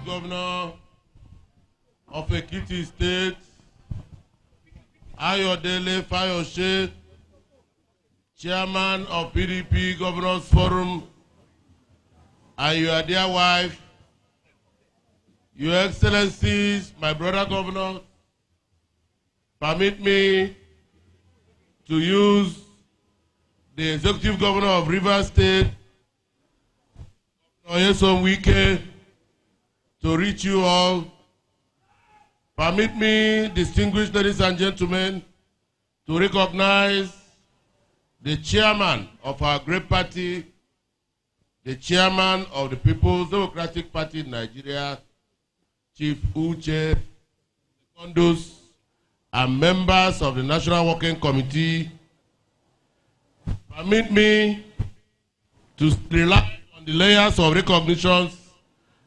Governor of Ekiti State, Ayodele Fayose, Chairman of PDP Governors Forum, and your dear wife, Your Excellencies, my brother governor, permit me to use the Executive Governor of Rivers State, Oyesom Wike, to reach you all. Permit me, distinguished ladies and gentlemen, to recognize the chairman of our great party, the chairman of the People's Democratic Party in Nigeria, Chief Uche Kondus, and members of the National Working Committee. Permit me to rely on the layers of recognitions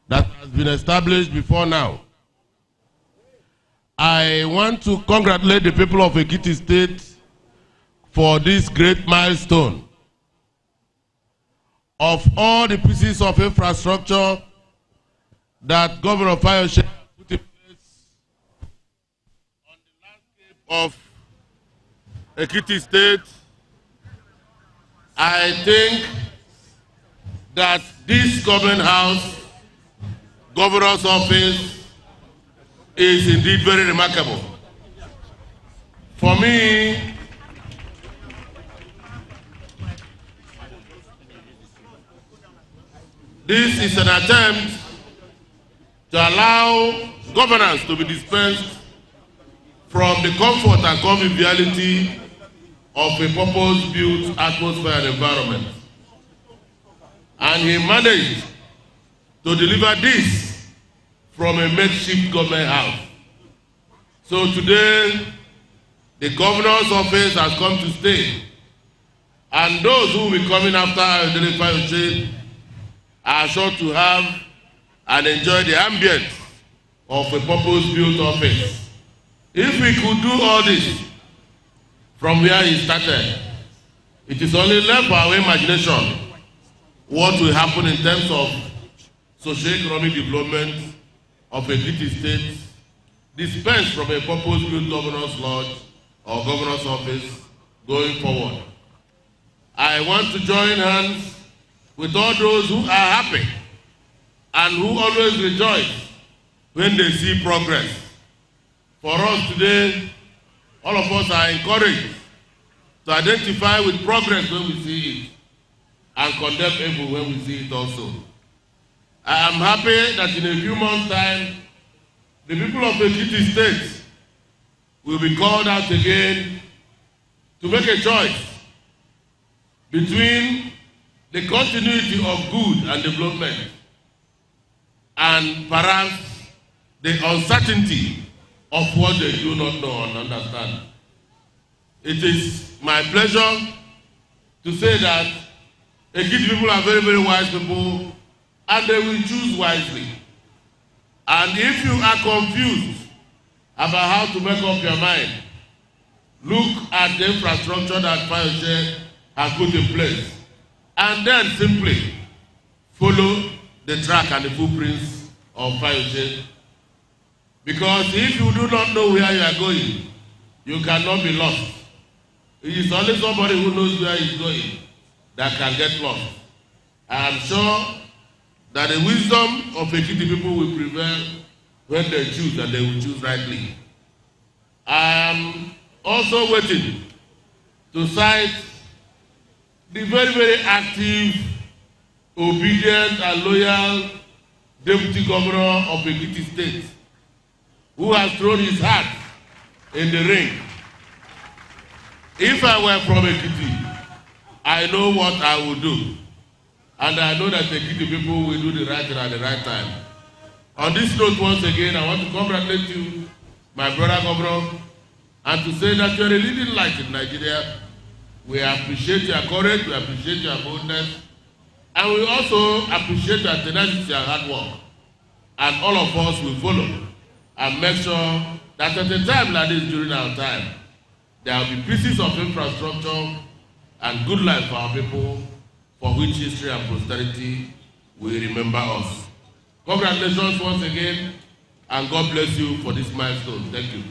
that has been established before now. I want to congratulate the people of Ekiti State for this great milestone. Of all the pieces of infrastructure that Governor Fayose put in place on the landscape of Ekiti State, I think that this government house, governor's office, is indeed very remarkable. For me, this is an attempt to allow governance to be dispensed from the comfort and conviviality of a purpose-built atmosphere and environment. And he managed to deliver this from a makeshift government house. So today, the governor's office has come to stay. And those who will be coming after Ayodele Fayose are sure to have and enjoy the ambience of a purpose-built office. If we could do all this from where he started, it is only left for our imagination what will happen in terms of socio-economic development of Ekiti State, dispensed from a purpose-built governor's lodge or governor's office going forward. I want to join hands with all those who are happy and who always rejoice when they see progress. For us today, all of us are encouraged to identify with progress when we see it and condemn evil when we see it also. I am happy that in a few months' time, the people of Ekiti State will be called out again to make a choice between the continuity of good and development and perhaps the uncertainty of what they do not know and understand. It is my pleasure to say that Ekiti people are very, very wise people, and they will choose wisely. And if you are confused about how to make up your mind, look at the infrastructure that Fayose has put in place, and then simply follow the track and the footprints of Fayose. Because if you do not know where you are going, you cannot be lost. It is only somebody who knows where he is going that can get lost. I am sure that the wisdom of Ekiti people will prevail when they choose, and they will choose rightly. I am also waiting to cite the very, very active, obedient, and loyal Deputy Governor of Ekiti State, who has thrown his hat in the ring. If I were from Ekiti, I know what I would do. And I know that Ekiti people will do the right thing at the right time. On this note, once again, I want to congratulate you, my brother governor, and to say that you are a leading light in Nigeria. We appreciate your courage, we appreciate your boldness, and we also appreciate your tenacity and hard work. And all of us will follow and make sure that at a time like this during our time, there will be pieces of infrastructure and good life for our people, for which history and posterity will remember us. Congratulations once again, and God bless you for this milestone. Thank you.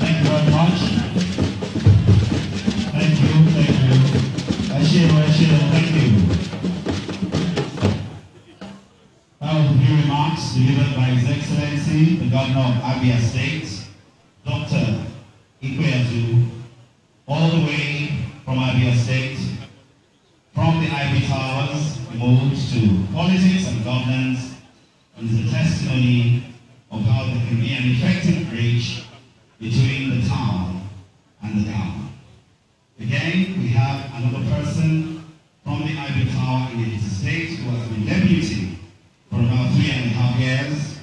Thank you very much. Thank you. Thank you. That was a few remarks delivered by His Excellency, the Governor of Abia State, Dr. Ikweazu, all the way from Abia State. From the Ivy Towers, moves to politics and governance, and is a testimony of how there can be an effective bridge between the town and the town. Again, we have another person from the Ivy Tower in Ekiti State who has been deputy for about 3.5 years,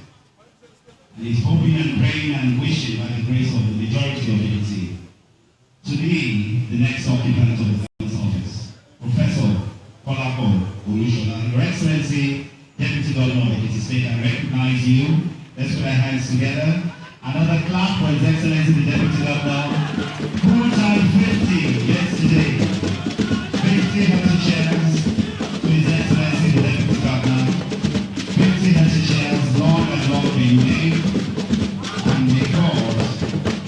and is hoping and praying and wishing by the grace of the majority of Ekiti to be the next occupant of the office. Professor Kolapo Olushola, Your Excellency, Deputy Governor of Ekiti State, I recognize you. Let's put our hands together. Another clap for His Excellency, the Deputy Governor. Full time 50 yesterday. 50 healthy chairs to His Excellency, the Deputy Governor. 50 healthy chairs, long and long may you live. And may God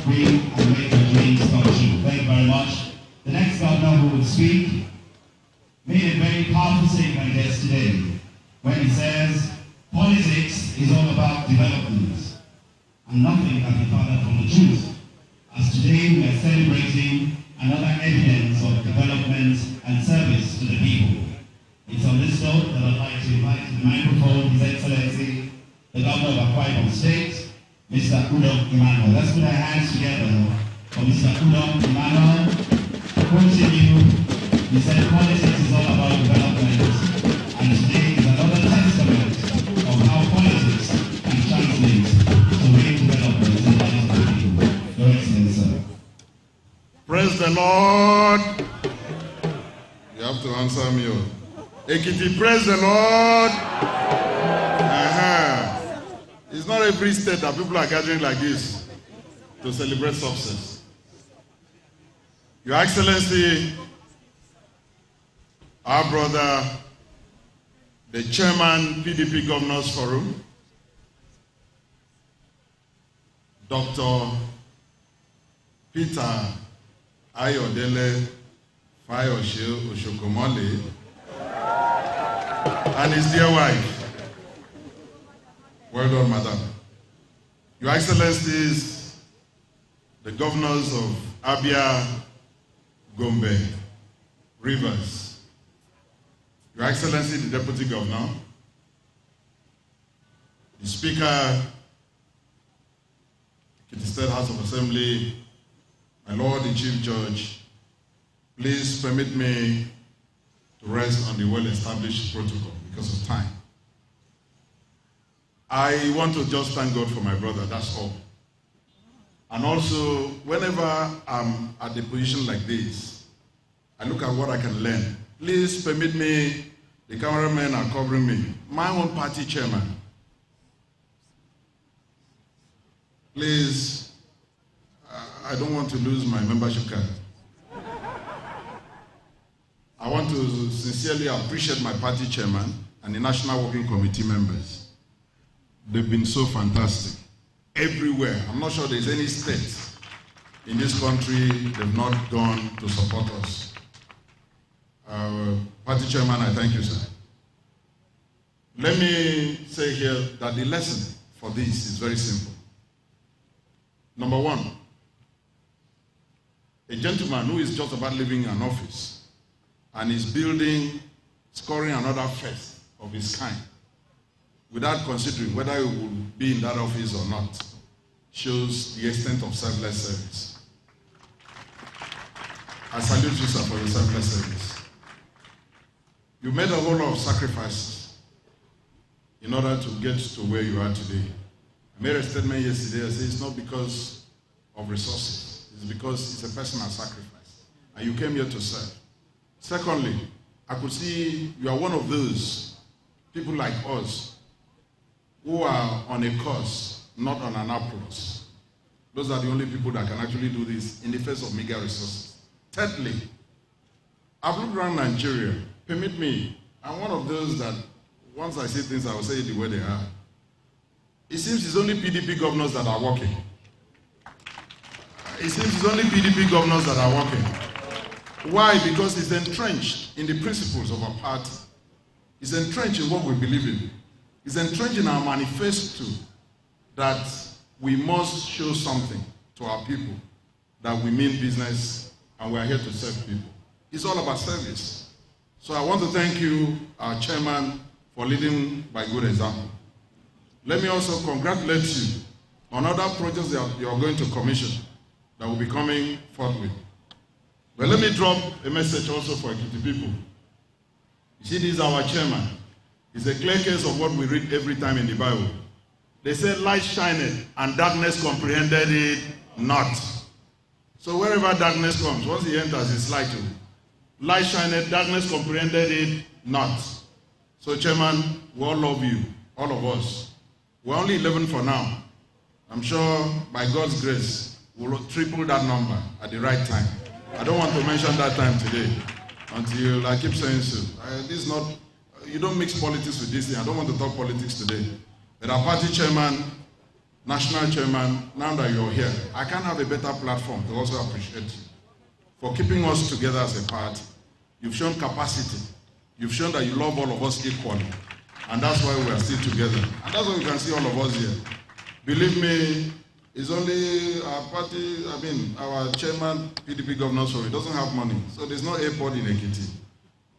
bring and make your dreams come true. Thank you very much. The next governor who will speak made a very powerful statement yesterday when he says politics is all about development and nothing can be further from the truth. As today we are celebrating another evidence of development and service to the people. It's on this note that I'd like to invite to the microphone His Excellency, the Governor of Akwa Ibom State, Mr. Udom Emmanuel. Let's put our hands together for Mr. Udom Emmanuel. Continue. He said politics is all about development, and today is another testament of how politics can translate to real development in the lives of the people. Your Excellency, sir. Praise the Lord. You have to answer me. Ekiti, praise the Lord. It's not every state that people are gathering like this to celebrate success. Your Excellency, our brother, the Chairman, PDP Governors Forum, Dr. Peter Ayodele Fayoshe Oshokomole, and his dear wife. Well done, Madam. Your Excellencies, the Governors of Abia, Gombe, Rivers, Your Excellency, the Deputy Governor, the Speaker, Ekiti State House of Assembly, my Lord the Chief Judge, please permit me to rest on the well-established protocol because of time. I want to just thank God for my brother, that's all. And also, whenever I'm at a position like this, I look at what I can learn. Please permit me, the cameramen are covering me, my own party chairman. Please, I don't want to lose my membership card. I want to sincerely appreciate my party chairman and the National Working Committee members. They've been so fantastic. Everywhere. I'm not sure there's any state in this country they've not gone to support us. Party chairman, I thank you, sir. Let me say here that the lesson for this is very simple. Number one, a gentleman who is just about leaving an office and is scoring another first of his kind, without considering whether he will be in that office or not, shows the extent of selfless service. I salute you, sir, for your selfless service. You made a whole lot of sacrifices in order to get to where you are today. I made a statement yesterday. I said it's not because of resources. It's because it's a personal sacrifice. And you came here to serve. Secondly, I could see you are one of those people like us who are on a course, not on an applause. Those are the only people that can actually do this in the face of meager resources. Thirdly, I've looked around Nigeria. Permit me, I'm one of those that once I say things, I will say it the way they are. It seems it's only PDP governors that are working. It seems it's only PDP governors that are working. Why? Because it's entrenched in the principles of our party. It's entrenched in what we believe in. It's entrenched in our manifesto that we must show something to our people, that we mean business and we are here to serve people. It's all about service. So I want to thank you, our chairman, for leading by good example. Let me also congratulate you on other projects that you are going to commission that will be coming forthwith. But let me drop a message also for Ekiti people. You see, this is our chairman. It's a clear case of what we read every time in the Bible. They say light shined and darkness comprehended it not. So wherever darkness comes, once he enters, it's light too. Light shined, darkness comprehended it not. So chairman, we all love you, all of us. We're only 11 for now. I'm sure by God's grace, we'll triple that number at the right time. I don't want to mention that time today until I keep saying so. This is not, you don't mix politics with this thing. I don't want to talk politics today. But our party chairman, national chairman, now that you're here, I can't have a better platform to also appreciate you for keeping us together as a party. You've shown capacity. You've shown that you love all of us equally. And that's why we are still together. And that's why you can see all of us here. Believe me, it's only our party, our chairman, PDP governor, sorry, doesn't have money. So there's no airport in Ekiti.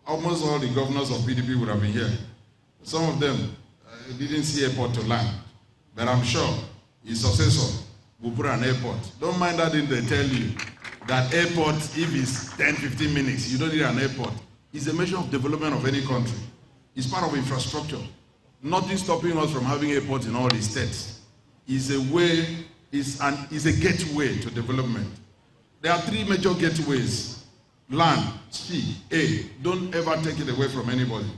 Almost all the governors of PDP would have been here. Some of them didn't see airport to land. But I'm sure his successor will put an airport. Don't mind that thing they tell you. That airport, if it's 10, 15 minutes, you don't need an airport. It's a measure of development of any country. It's part of infrastructure. Nothing stopping us from having airports in all the states. It's a way, it's a gateway to development. There are three major gateways: land, sea, air. Don't ever take it away from anybody.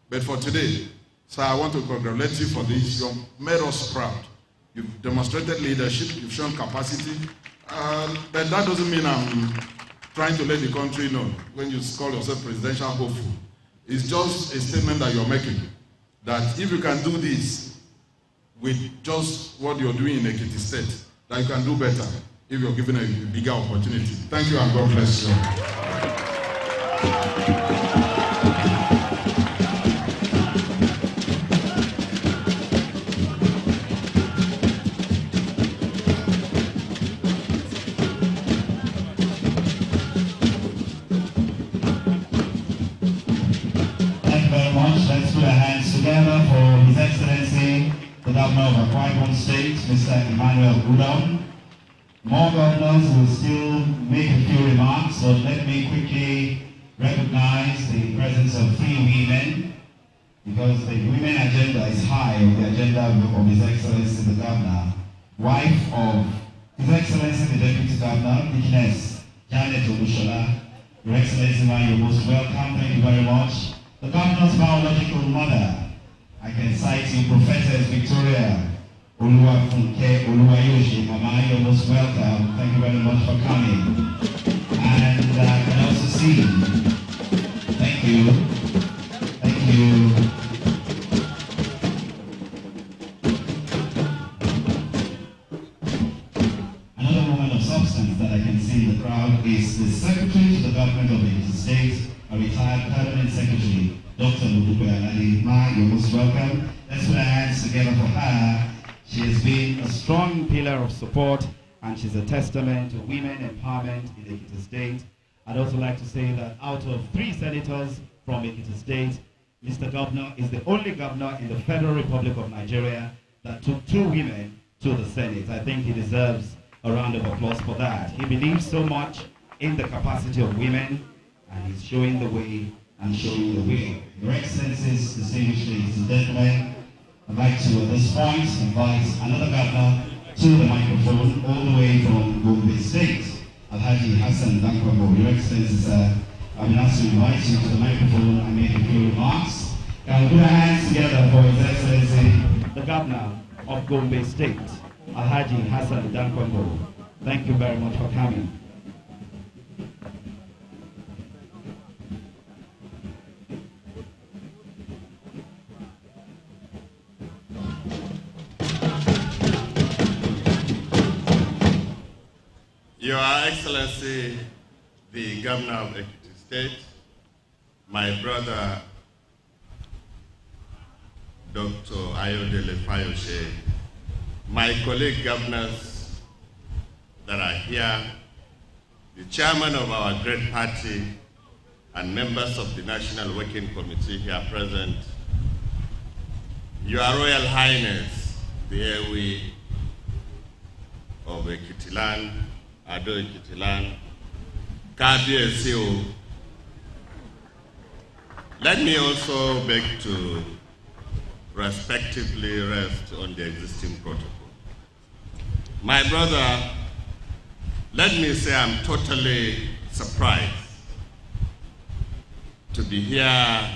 But for today, sir, I want to congratulate you for this. You've made us proud. You've demonstrated leadership. You've shown capacity. But that doesn't mean I'm trying to let the country know when you call yourself presidential hopeful. It's just a statement that you're making, that if you can do this with just what you're doing in Ekiti State, that you can do better if you're given a bigger opportunity. Thank you and God bless you. Let's put our hands together for His Excellency, the Governor of Akwa Ibom State, Mr. Emmanuel Udom. More governors will still make a few remarks, but let me quickly recognize the presence of 3 women, because the women agenda is high on the agenda of His Excellency, the Governor. Wife of His Excellency, the Deputy Governor, Deaconess Janet Olushola. Your Excellency, you're most welcome. Thank you very much. The governor's biological mother, I can cite you, Prophetess Victoria Oluwafunke Oluwayoshi. Mama, you're most welcome. Thank you very much for coming. And I can also see, thank you, thank you. Another woman of substance that I can see in the crowd is the Secretary to the Government of the State, a retired permanent secretary, Dr. Mudupe Alali. Ma, you're most welcome. Let's put our hands together for her. She has been a strong pillar of support, and she's a testament to women empowerment in Ekiti State. I'd also like to say that out of 3 senators from Ekiti State, Mr. Governor is the only governor in the Federal Republic of Nigeria that took 2 women to the Senate. I think he deserves a round of applause for that. He believes so much in the capacity of women, and he's showing the way and showing the way. Your Excellencies, distinguished ladies and gentlemen, I'd like to, at this point, invite another governor to the microphone, all the way from Gombe State, Alhaji Hassan Dankwabo. Your Excellencies, I've been asked to invite you to the microphone and make a few remarks. Can we put our hands together for His Excellency, the Governor of Gombe State, Alhaji Hassan Dankwabo. Thank you very much for coming. Your Excellency, the Governor of Ekiti State, my brother, Dr. Ayodele Fayose, my colleague governors that are here, the chairman of our great party, and members of the National Working Committee here present, Your Royal Highness, the Ewe of Ekiti land, Ado Ekiti land, Kabiyesi. Let me also beg to respectively rest on the existing protocol. My brother, let me say I'm totally surprised to be here